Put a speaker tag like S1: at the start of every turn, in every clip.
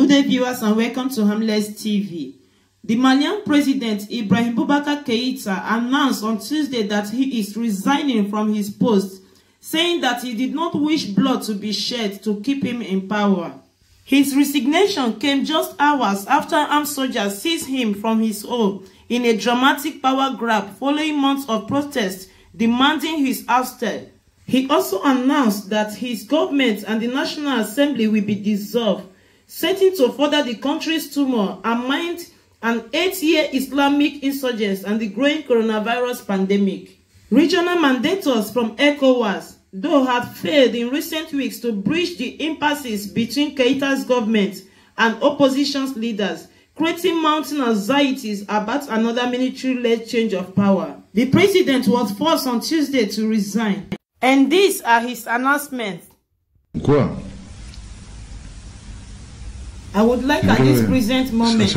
S1: Good day, viewers, and welcome to Harmless TV. The Malian president Ibrahim Boubacar Keïta announced on Tuesday that he is resigning from his post, saying that he did not wish blood to be shed to keep him in power. His resignation came just hours after armed soldiers seized him from his home in a dramatic power grab following months of protests demanding his ouster. He also announced that his government and the National Assembly will be dissolved, setting to further the country's turmoil amid an 8-year Islamic insurgence and the growing coronavirus pandemic. Regional mandators from ECOWAS, though, had failed in recent weeks to bridge the impasses between Keïta's government and opposition leaders, creating mounting anxieties about another military-led change of power. The president was forced on Tuesday to resign. And these are his announcements.
S2: Quoi?
S1: I would like at this present moment,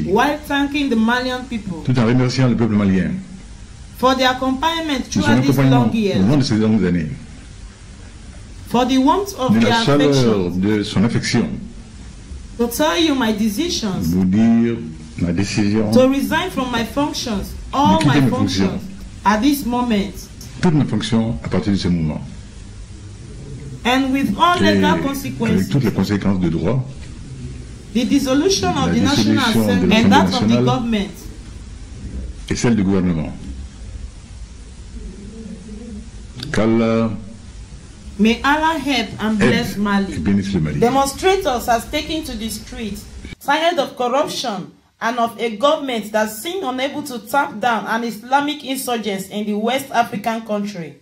S1: while thanking the Malian people,
S2: tout en remerciant le peuple malien,
S1: for their accompaniment throughout these long years,
S2: au long de ces longues années,
S1: for the warmth of
S2: de
S1: their
S2: la chaleur
S1: affection,
S2: de son affection,
S1: to tell you my decisions,
S2: vous dire ma décision,
S1: to resign from my functions, all my functions, at this moment,
S2: toutes mes fonctions à partir de ce moment,
S1: and with all legal
S2: avec
S1: consequences,
S2: toutes les conséquences de droit,
S1: the dissolution of the
S2: La
S1: National
S2: dissolution de
S1: Assembly
S2: l'Assemblée
S1: and that of the
S2: nationale
S1: government,
S2: et celle du gouvernement. Qu'Allah
S1: may Allah help and bless
S2: aide
S1: Mali.
S2: et bénisse le Mali.
S1: Demonstrators has taken to the streets, tired of corruption and of a government that seemed unable to tamp down an Islamic insurgence in the West African country.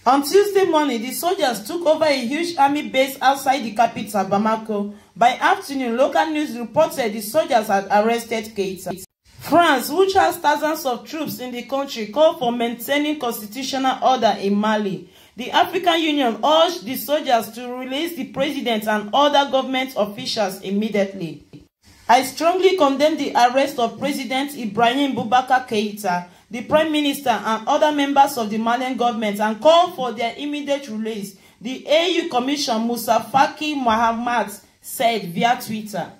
S1: On Tuesday morning, the soldiers took over a huge army base outside the capital, Bamako. By afternoon, local news reported the soldiers had arrested Keïta. France, which has thousands of troops in the country, called for maintaining constitutional order in Mali. The African Union urged the soldiers to release the president and other government officials immediately. I strongly condemn the arrest of President Ibrahim Boubacar Keïta, the Prime Minister, and other members of the Malian government, and call for their immediate release, the AU Commission Moussa Faki Mahamat said via Twitter.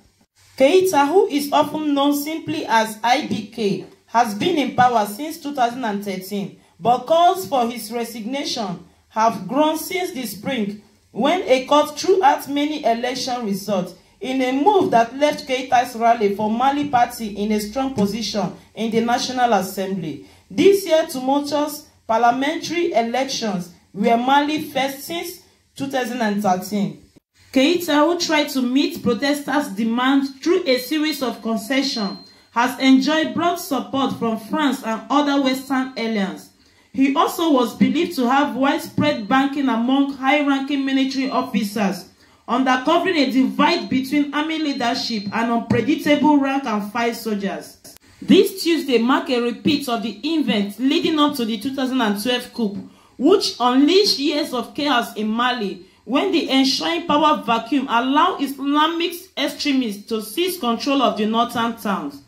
S1: Keïta, who is often known simply as IBK, has been in power since 2013, but calls for his resignation have grown since the spring, when a court threw out many election results, in a move that left Keïta's rally for Mali party in a strong position in the National Assembly. This year, tumultuous parliamentary elections were Mali first since 2013. Keïta, who tried to meet protesters' demands through a series of concessions, has enjoyed broad support from France and other Western allies. He also was believed to have widespread backing among high-ranking military officers, undercovering a divide between army leadership and unpredictable rank-and-file soldiers. This Tuesday marked a repeat of the events leading up to the 2012 coup, which unleashed years of chaos in Mali, when the ensuing power vacuum allowed Islamic extremists to seize control of the northern towns.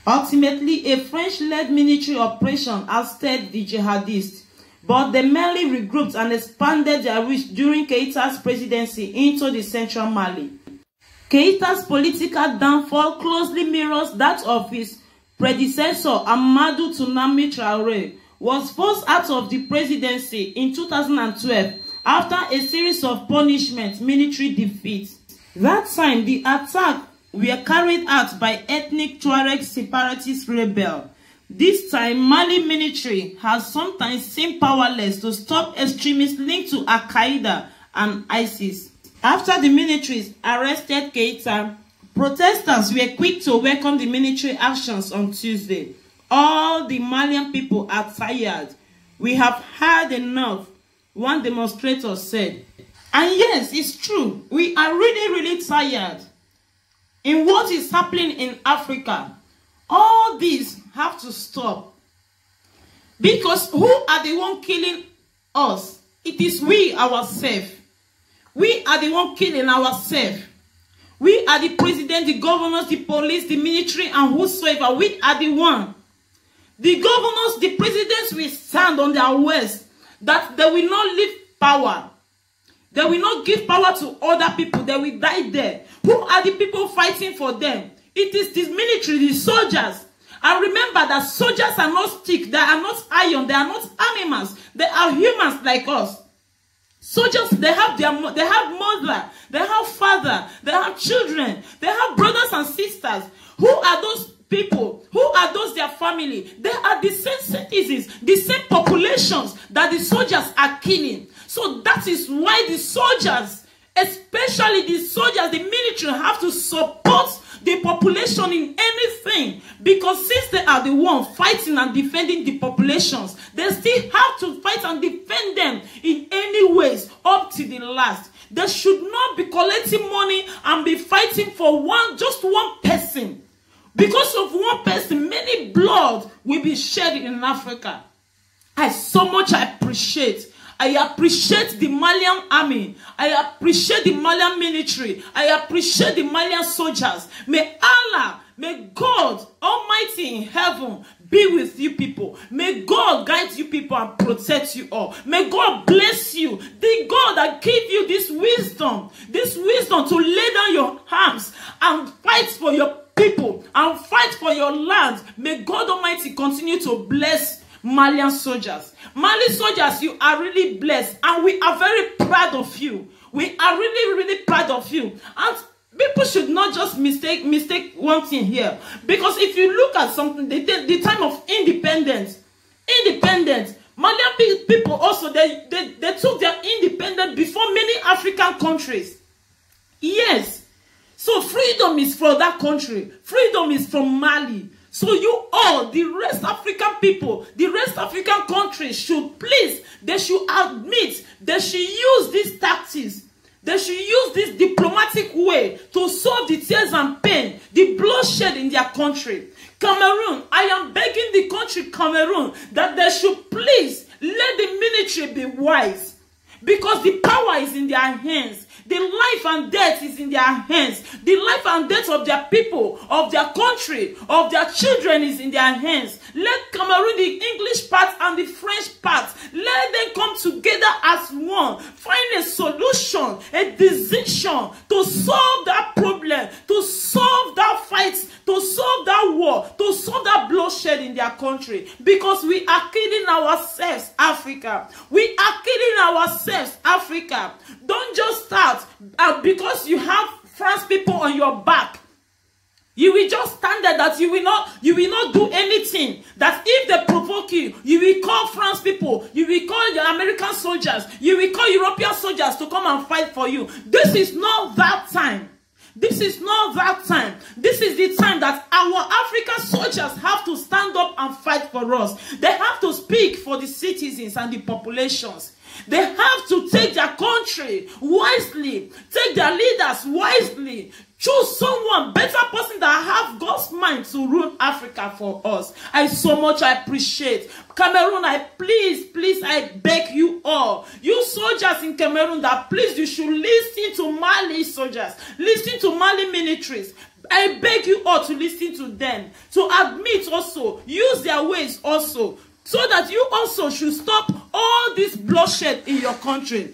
S1: Ultimately, a French-led military operation ousted the jihadists, but they merely regrouped and expanded their reach during Keïta's presidency into the central Mali. Keïta's political downfall closely mirrors that of his predecessor Amadou Toumani Traoré, was forced out of the presidency in 2012 after a series of punishment military defeats. That time, the attack were carried out by ethnic Tuareg separatist rebels. This time, Mali military has sometimes seemed powerless to stop extremists linked to Al-Qaeda and ISIS. After the militaries arrested Keïta, protesters were quick to welcome the military actions on Tuesday. All the Malian people are tired. We have had enough, one demonstrator said. And yes, it's true. We are really tired. In what is happening in Africa, all these have to stop. Because who are the one killing us? It is we ourselves. We are the one killing ourselves. We are the president, the governors, the police, the military, and whosoever. We are the one. The governors, the presidents will stand on their words that they will not leave power. They will not give power to other people. They will die there. Who are the people fighting for them? It is this military, the soldiers. And remember that soldiers are not stick. They are not iron. They are not animals. They are humans like us. Soldiers, they have mother, they have father, they have children, they have brothers and sisters. Who are those people? Who are those their family? They are the same citizens, the same populations that the soldiers are killing. So that is why the soldiers, especially the soldiers, the military, have to support the population in anything, because since they are the one fighting and defending the populations, they still have to fight and defend them in any ways up to the last. They should not be collecting money and be fighting for just one person. Because of one person, many blood will be shed in Africa. I appreciate the Malian army. I appreciate the Malian military. I appreciate the Malian soldiers. May Allah, may God Almighty in heaven be with you people. May God guide you people and protect you all. May God bless you. The God that gave you this wisdom to lay down your arms and fight for your people and fight for your land. May God Almighty continue to bless Malian soldiers. Mali soldiers, you are really blessed, and we are very proud of you. We are really, really proud of you. And people should not just mistake one thing here. Because if you look at something, the time of independence, Malian people also, they took their independence before many African countries. Yes. So freedom is from that country. Freedom is from Mali. So you all, the West African people, the West African countries they should admit, they should use these tactics. They should use this diplomatic way to solve the tears and pain, the bloodshed in their country. Cameroon, I am begging the country Cameroon that they should please let the military be wise, because the power is in their hands. The life and death is in their hands. The life and death of their people, of their country, of their children is in their hands. Let Cameroon, the English part and the French part, let them come together as one. Find a solution, a decision to solve that problem, to solve that fight, to solve that war, to solve that bloodshed in their country. Because we are killing ourselves, Africa. We are killing ourselves, Africa. Don't just start because you have France people on your back. You will just stand there that you will not do anything. That if they provoke you, you will call France people, you will call the American soldiers, you will call European soldiers to come and fight for you. This is not that time. This is not that time. This is the time that our African soldiers have to stand up and fight for us. They have to speak for the citizens and the populations. They have to take their country wisely, take their leaders wisely, choose someone, better person that have God's mind to rule Africa for us. I so much appreciate. Cameroon, I beg you all, you soldiers in Cameroon, that please you should listen to Mali soldiers, listen to Mali militaries. I beg you all to listen to them, to admit also, use their ways also, so that you also should stop all this bloodshed in your country.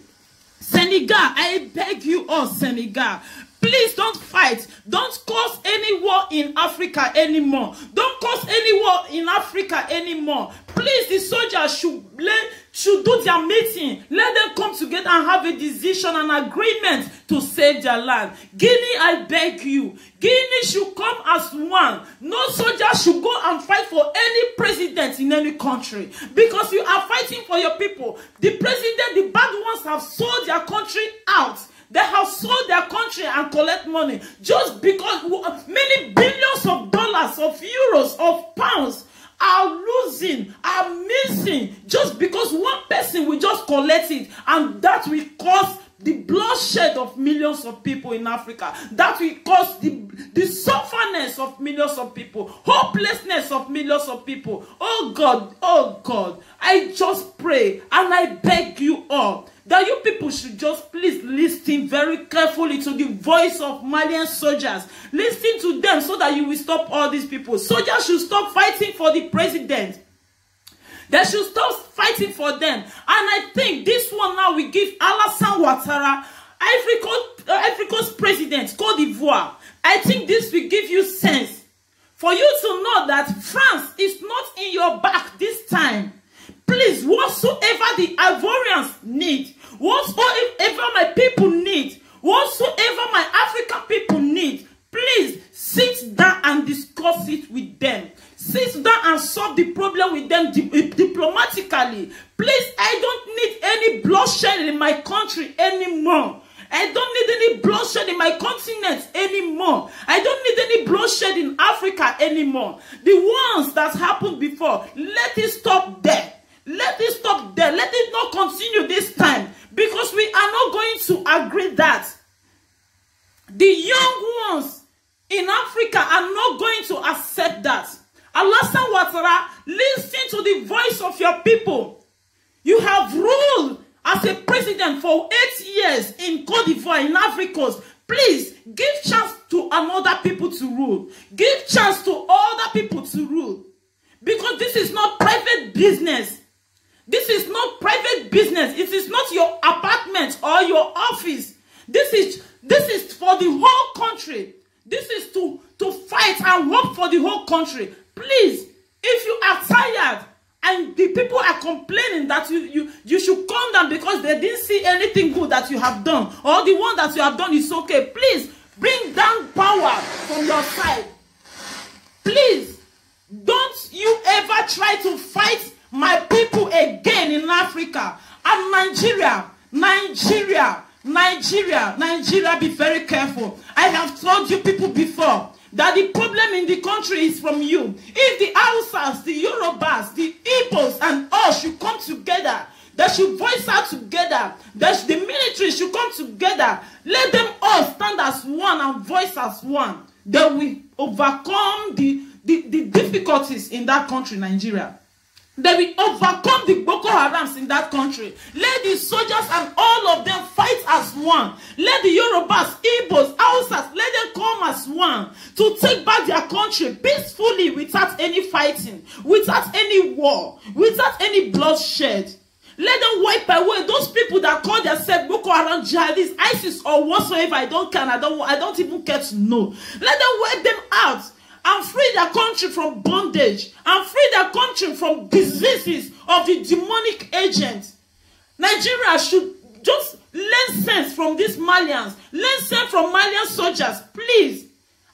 S1: Senegal, I beg you all, Senegal, please don't fight. Don't cause any war in Africa anymore. Don't cause any war in Africa anymore. Please, the soldiers should do their meeting. Let them come together and have a decision and agreement to save their land. Guinea, I beg you. Guinea should come as one. No soldier should go and fight for any president in any country, because you are fighting for your people. The president, the bad ones, have sold their country out. They have sold their country and collect money just because many billions of dollars, of euros, of pounds are missing just because one person will just collect it, and that will cause the bloodshed of millions of people in Africa. That will cause the sufferness of millions of people, hopelessness of millions of people. Oh God, I just pray and I beg you all that you people should just please listen very carefully to the voice of Malian soldiers. Listen to them so that you will stop all these people. Soldiers should stop fighting for the president. They should stop fighting for them. And I think this one now we give Alassane Ouattara, Ivory Coast president, Côte d'Ivoire. I think this will give you sense for you to know that France is not in your back this time. Please, whatsoever the Ivorians need, whatsoever my people need, whatsoever my African people need, please sit down and discuss it with them. Sit down and solve the problem with them diplomatically. Please, I don't need any bloodshed in my country anymore. I don't need any bloodshed in my continent anymore. I don't need any bloodshed in Africa anymore. The ones that happened before, let it stop there. Let it stop there. Let it not continue this time. Because we are not going to agree that the young ones in Africa are not going to accept that. Alassane Ouattara, listen to the voice of your people. You have ruled as a president for 8 years in Côte d'Ivoire, in Ivory Coast. Please, give chance to another people to rule. Give chance to other people to rule. Because this is not private business. This is not private business. It is not your apartment or your office. This is for the whole country. This is to fight and work for the whole country. Please, if you are tired and the people are complaining that you should calm down because they didn't see anything good that you have done, or the one that you have done is okay, please bring down power from your side. Please, don't you ever try to fight my people again in Africa. And Nigeria, be very careful. I have told you people before that the problem in the country is from you. If the Hausas, the Yorubas, the Igbos, and us should come together, they should voice out together, the military should come together, let them all stand as one and voice as one. They will overcome the difficulties in that country, Nigeria. They will overcome the Boko Harams in that country. Let the soldiers and all of them fight as one. Let the Yorubas, Igbos, Hausas, let them come as one to take back their country peacefully without any fighting, without any war, without any bloodshed. Let them wipe away those people that call themselves Boko Haram, jihadists, ISIS, or whatsoever. I don't care. I don't even care to know. Let them wipe them out. And free their country from bondage. And free their country from diseases of the demonic agents. Nigeria should just learn sense from these Malians. Learn sense from Malian soldiers, please.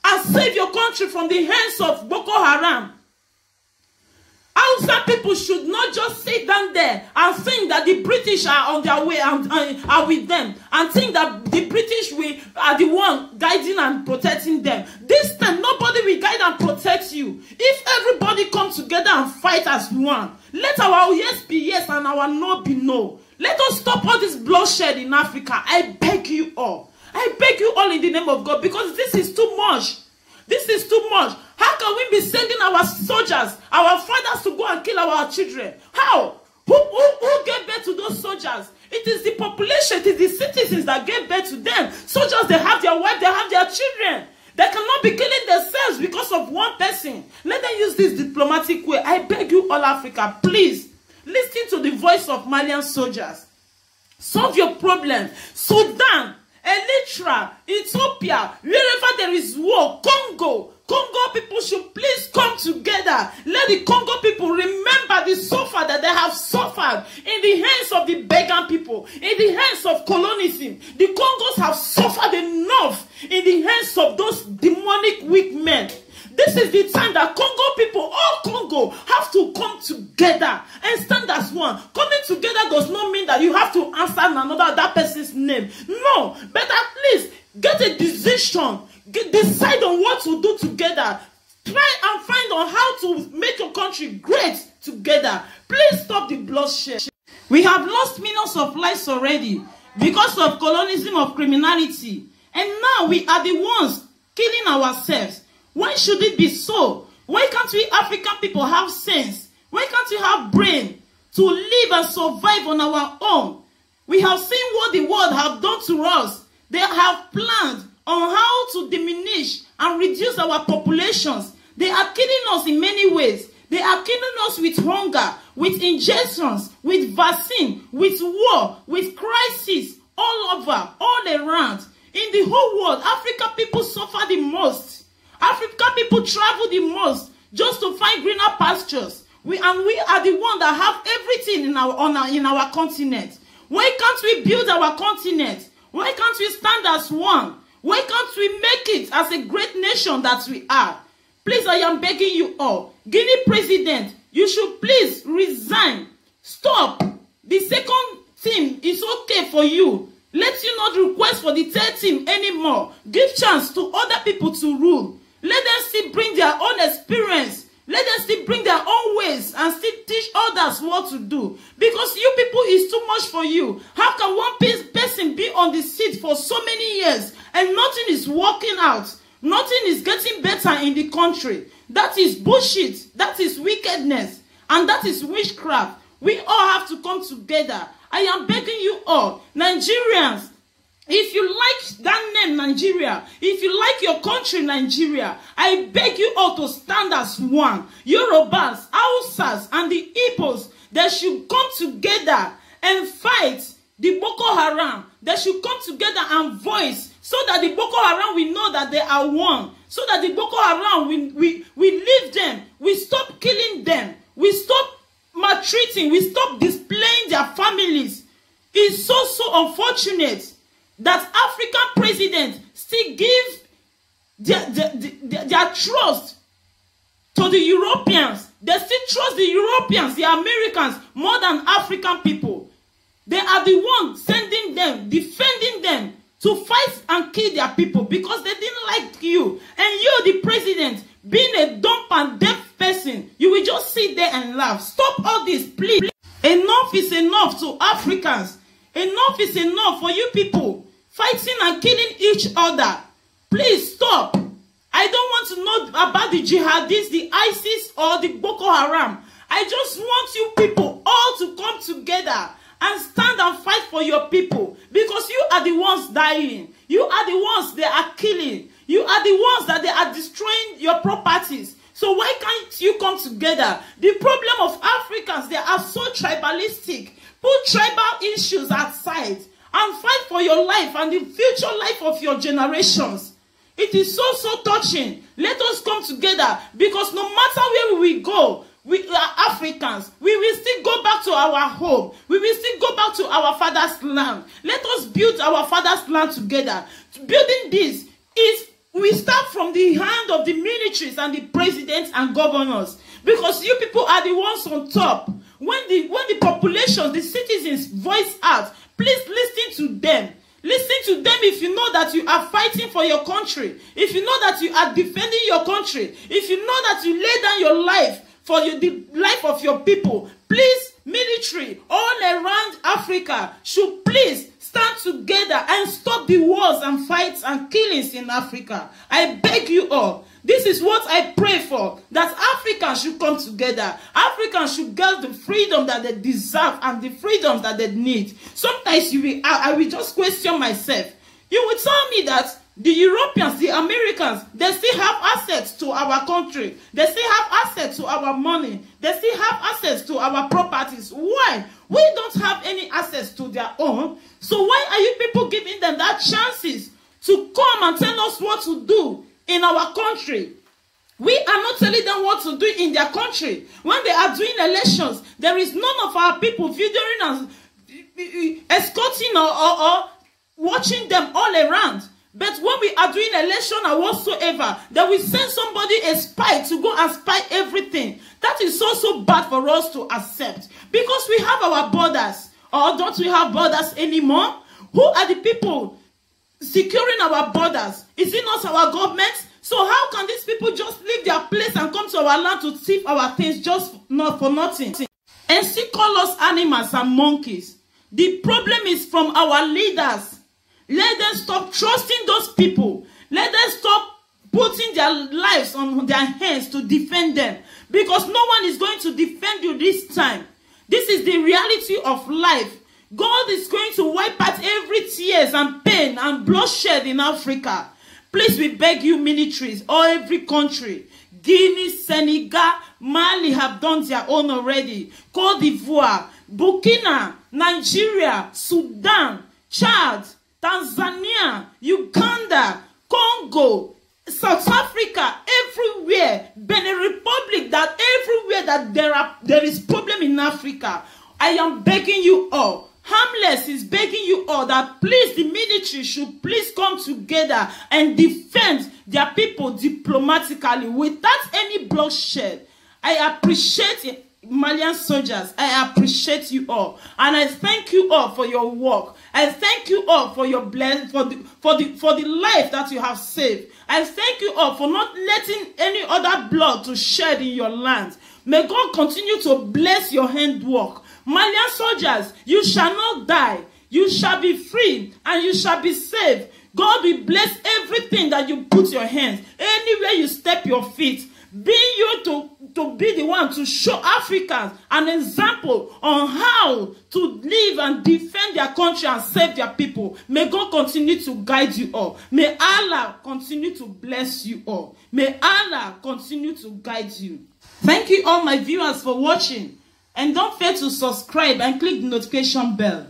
S1: And save your country from the hands of Boko Haram. Hausa people should not just sit down there and think that the British are on their way and are with them, and think that the British are the one guiding and protecting them. This time, nobody will guide and protect you. If everybody comes together and fight as one, let our yes be yes and our no be no. Let us stop all this bloodshed in Africa. I beg you all. I beg you all in the name of God, because this is too much. This is too much. How can we be sending our soldiers, our fathers, to go and kill our children? How? Who gave birth to those soldiers? It is the population, it is the citizens that gave birth to them. Soldiers, they have their wife, they have their children. They cannot be killing themselves because of one person. Let them use this diplomatic way. I beg you all, Africa, please, listen to the voice of Malian soldiers. Solve your problem. Sudan, Eritrea, Ethiopia, wherever there is war, Congo people should please come together. Let the Congo people remember the suffer that they have suffered in the hands of the pagan people, in the hands of colonialism. The Congos have suffered enough in the hands of those demonic weak men. This is the time that Congo people, all Congo, have to come together and stand as one. Coming together does not mean that you have to answer that person's name. No, but at least get a decision. Decide on what to do together. Try and find on how to make your country great together. Please stop the bloodshed. We have lost millions of lives already because of colonialism of criminality. And now we are the ones killing ourselves. Why should it be so? Why can't we African people have sense? Why can't we have brain to live and survive on our own? We have seen what the world have done to us. They have planned on how to diminish and reduce our populations. They are killing us in many ways. They are killing us with hunger, with injections, with vaccine, with war, with crisis, all over, all around. In the whole world, African people suffer the most. African people travel the most just to find greener pastures. We are the ones that have everything in our continent. Why can't we build our continent? Why can't we stand as one? Why can't we make it as a great nation that we are? Please, I am begging you all. Guinea president, you should please resign. Stop. The second team is okay for you. Let you not request for the third team anymore. Give chance to other people to rule. Let them still bring their own experience. Let them still bring their own ways and still teach others what to do. Because you people is too much for you. How can one person be on the seat for so many years and nothing is working out? Nothing is getting better in the country. That is bullshit. That is wickedness. And that is witchcraft. We all have to come together. I am begging you all, Nigerians, if you like that name Nigeria, if you like your country Nigeria, I beg you all to stand as one. Yorubas, Hausas, and the Igbos, they should come together and fight the Boko Haram. They should come together and voice so that the Boko Haram will know that they are one. So that the Boko Haram, we leave them. We stop killing them. We stop maltreating. We stop displaying their families. It's so unfortunate that African presidents still give their trust to the Europeans. They still trust the Europeans, the Americans, more than African people. They are the ones sending them, defending them to fight and kill their people because they didn't like you. And you, the president, being a dumb and deaf person, you will just sit there and laugh. Stop all this, please. Enough is enough to Africans. Enough is enough for you people fighting and killing each other. Please stop. I don't want to know about the jihadists, the ISIS, or the Boko Haram. I just want you people all to come together and stand and fight for your people, because you are the ones dying. You are the ones they are killing. You are the ones that they are destroying your properties. So why can't you come together? The problem of Africans, they are so tribalistic. Put tribal issues aside and fight for your life and the future life of your generations. It is so touching. Let us come together, because no matter where we go, we are Africans. We will still go back to our home. We will still go back to our father's land. Let us build our father's land together. Building this is, we start from the hand of the militaries and the presidents and governors, because you people are the ones on top. When the population, the citizens voice out, please listen to them. Listen to them if you know that you are fighting for your country. If you know that you are defending your country. If you know that you lay down your life for the life of your people. Please, military all around Africa should please stand together and stop the wars and fights and killings in Africa. I beg you all. This is what I pray for, that Africans should come together. Africans should get the freedom that they deserve and the freedoms that they need. Sometimes I will just question myself. You will tell me that the Europeans, the Americans, they still have access to our country. They still have access to our money. They still have access to our properties. Why? We don't have any access to their own. So why are you people giving them that chances to come and tell us what to do in our country? We are not telling them what to do in their country. When they are doing elections, there is none of our people videoing and escorting or watching them all around. But when we are doing election or whatsoever, then we send somebody, a spy, to go and spy everything. That is so bad for us to accept. Because we have our borders. Or don't we have borders anymore? Who are the people securing our borders? Is it not our government? So how can these people just leave their place and come to our land to thief our things just not for nothing? And still call us animals and monkeys. The problem is from our leaders. Let them stop trusting those people. Let them stop putting their lives on their hands to defend them. Because no one is going to defend you this time. This is the reality of life. God is going to wipe out every tears and pain and bloodshed in Africa. Please, we beg you, militaries or every country, Guinea, Senegal, Mali have done their own already. Cote d'Ivoire, Burkina, Nigeria, Sudan, Chad, Tanzania, Uganda, Congo, South Africa, everywhere, Benin Republic, that everywhere that there is problem in Africa. I am begging you all. Harmless is begging you all that please, the military should please come together and defend their people diplomatically without any bloodshed. I appreciate Malian soldiers. I appreciate you all, and I thank you all for your work. I thank you all for your bless for the life that you have saved. I thank you all for not letting any other blood to shed in your land. May God continue to bless your handwork. Malian soldiers, you shall not die. You shall be free and you shall be saved. God will bless everything that you put your hands. Anywhere you step your feet, be you to be the one to show Africans an example on how to live and defend their country and save their people. May God continue to guide you all. May Allah continue to bless you all. May Allah continue to guide you. Thank you all my viewers for watching. And don't forget to subscribe and click the notification bell.